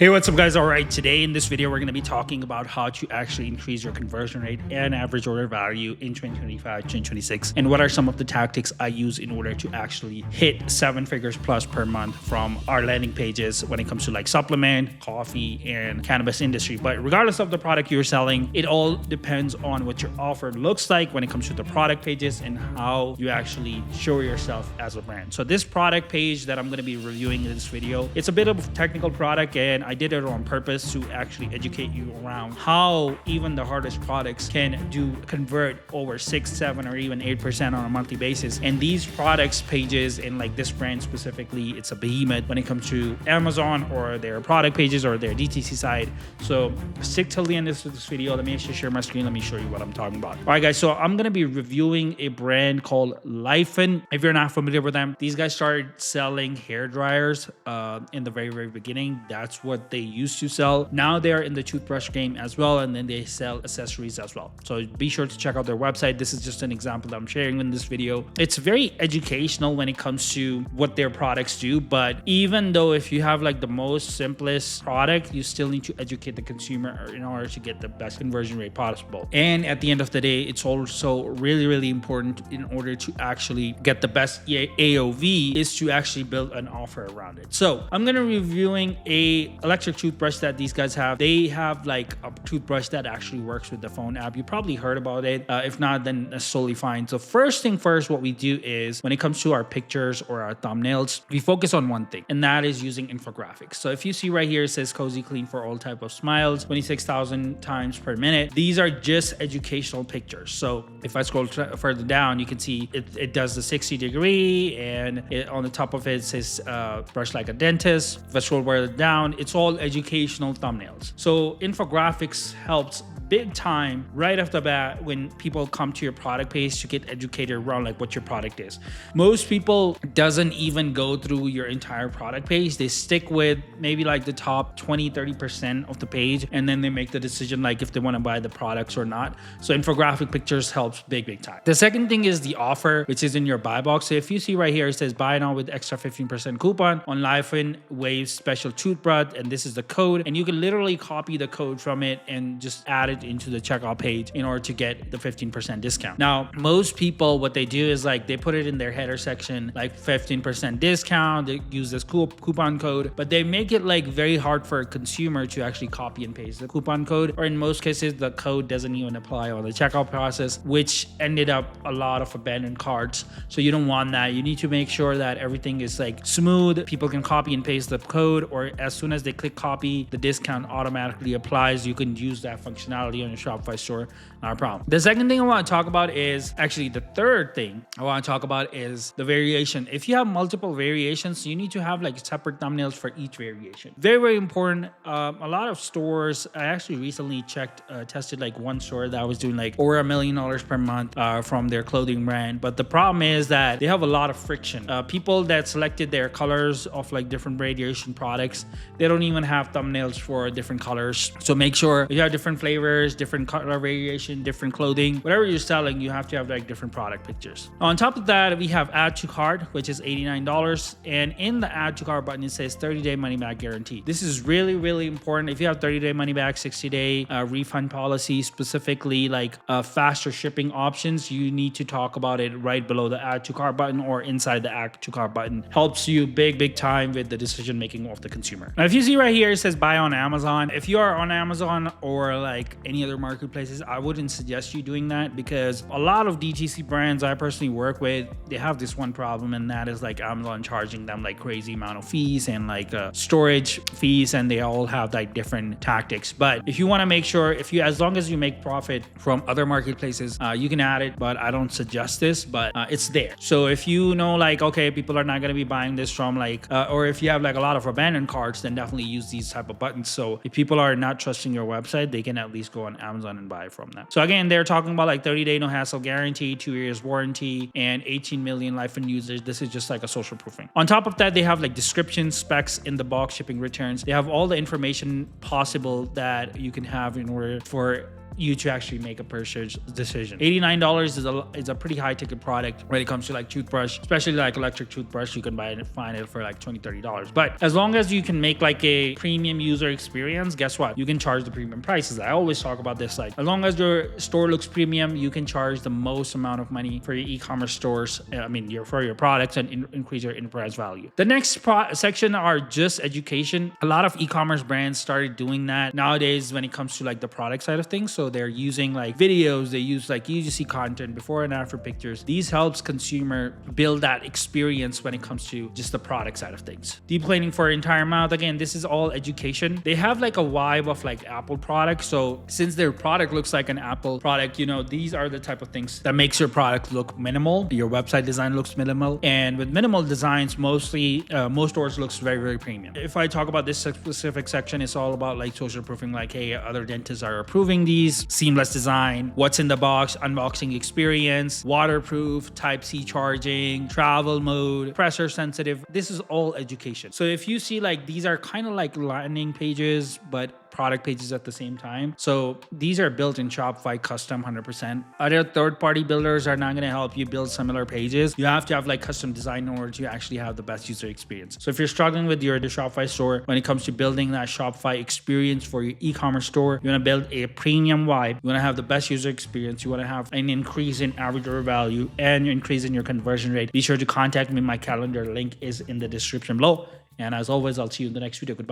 Hey, what's up guys? All right, today in this video, we're going to be talking about how to actually increase your conversion rate and average order value in 2025, 2026. And what are some of the tactics I use in order to actually hit 7 figures plus per month from our landing pages when it comes to like supplement, coffee, and cannabis industry. But regardless of the product you're selling, it all depends on what your offer looks like when it comes to the product pages and how you actually show yourself as a brand. So this product page that I'm going to be reviewing in this video, it's a bit of a technical product, and I did it on purpose to actually educate you around how even the hardest products can convert over 6, 7, or even 8% on a monthly basis. And these products pages, and like this brand specifically, it's a behemoth when it comes to Amazon or their product pages or their DTC side. So stick till the end of this video. Let me actually share my screen. Let me show you what I'm talking about. All right, guys. So I'm going to be reviewing a brand called Lifen. If you're not familiar with them, these guys started selling hair dryers in the very, very beginning. That's what they used to sell. Now they're in the toothbrush game as well, and then they sell accessories as well. So be sure to check out their website. This is just an example that I'm sharing in this video. It's very educational when it comes to what their products do, but even though if you have like the most simplest product, you still need to educate the consumer in order to get the best conversion rate possible. And at the end of the day, it's also really, really important in order to actually get the best AOV is to actually build an offer around it. So I'm going to be reviewing a electric toothbrush that these guys have. They have like a toothbrush that actually works with the phone app. You probably heard about it. If not, then that's totally fine. So first thing first, what we do is when it comes to our pictures or our thumbnails, we focus on one thing, and that is using infographics. So if you see right here, it says cozy clean for all type of smiles, 26,000 times per minute. These are just educational pictures. So if I scroll further down, you can see it does the 60-degree, and on the top of it says brush like a dentist. If I scroll further down, it's all educational thumbnails. So infographics helps big time right off the bat when people come to your product page to get educated around like what your product is. Most people doesn't even go through your entire product page. They stick with maybe like the top 20-30% of the page, and then they make the decision like if they want to buy the products or not. So infographic pictures helps big time. The second thing is the offer, which is in your buy box. So if you see right here, it says buy now with extra 15% coupon on Lifen Waves special toothbrush, and this is the code, and you can literally copy the code from it and just add it into the checkout page in order to get the 15% discount. Now, most people, what they do is like they put it in their header section, like 15% discount. They use this coupon code, but they make it like very hard for a consumer to actually copy and paste the coupon code, or in most cases, the code doesn't even apply on the checkout process, which ended up a lot of abandoned carts. So you don't want that. You need to make sure that everything is like smooth. People can copy and paste the code, or as soon as they click copy, the discount automatically applies. You can use that functionality on your Shopify store, not a problem. The second thing I want to talk about is actually the third thing I want to talk about is the variation. If you have multiple variations, you need to have like separate thumbnails for each variation. Very, very important. A lot of stores, I actually recently tested like one store that was doing like over $1 million per month from their clothing brand. But the problem is that they have a lot of friction. People that selected their colors of like different radiation products, they don't even have thumbnails for different colors. So make sure if you have different flavors, different color variation, different clothing, whatever you're selling, you have to have like different product pictures. On top of that, we have add to cart, which is $89, and in the add to cart button it says 30-day money back guarantee. This is really, really important. If you have 30-day money back, 60-day refund policy, specifically like faster shipping options, you need to talk about it right below the add to cart button or inside the add to cart button. Helps you big time with the decision making of the consumer. Now if you see right here, it says buy on Amazon. If you are on Amazon or like any other marketplaces, I wouldn't suggest you doing that, because a lot of DTC brands I personally work with, they have this one problem, and that is like Amazon charging them like crazy amount of fees and like storage fees, and they all have like different tactics. But if you want to make sure, as long as you make profit from other marketplaces, you can add it, but I don't suggest this, but it's there. So if you know like, okay, people are not going to be buying this from like, or if you have like a lot of abandoned carts, then definitely use these type of buttons. So if people are not trusting your website, they can at least go on Amazon and buy from them. So again, they're talking about like 30-day no hassle guarantee, 2 years warranty, and 18 million Lifen users. This is just like a social proofing. On top of that, they have like descriptions, specs in the box, shipping, returns. They have all the information possible that you can have in order for you to actually make a purchase decision. $89 is a pretty high ticket product when it comes to like toothbrush, especially like electric toothbrush. You can find it for like $20-$30. But as long as you can make like a premium user experience, guess what? You can charge the premium prices. I always talk about this. Like, as long as your store looks premium, you can charge the most amount of money for your e-commerce stores. For your products and increase your enterprise value. The next section are just education. A lot of e-commerce brands started doing that nowadays when it comes to like the product side of things. So they're using like videos, they use like UGC content, before and after pictures. These helps consumer build that experience when it comes to just the product side of things. Deep cleaning for entire mouth. Again, this is all education. They have like a vibe of like Apple products. So since their product looks like an Apple product, these are the type of things that makes your product look minimal. Your website design looks minimal. And with minimal designs, most stores looks very, very premium. If I talk about this specific section, it's all about like social proofing, like, hey, other dentists are approving these, seamless design, what's in the box, unboxing experience, waterproof, Type-C charging, travel mode, pressure sensitive. This is all education. So if you see like these are kind of like landing pages, but product pages at the same time. So these are built in Shopify custom 100%. Other third-party builders are not going to help you build similar pages. You have to have like custom design in order to actually have the best user experience. So if you're struggling with the Shopify store when it comes to building that Shopify experience for your e-commerce store, you want to build a premium vibe, you want to have the best user experience, you want to have an increase in average order value and an increase in your conversion rate, be sure to contact me. My calendar link is in the description below. And as always, I'll see you in the next video. Goodbye.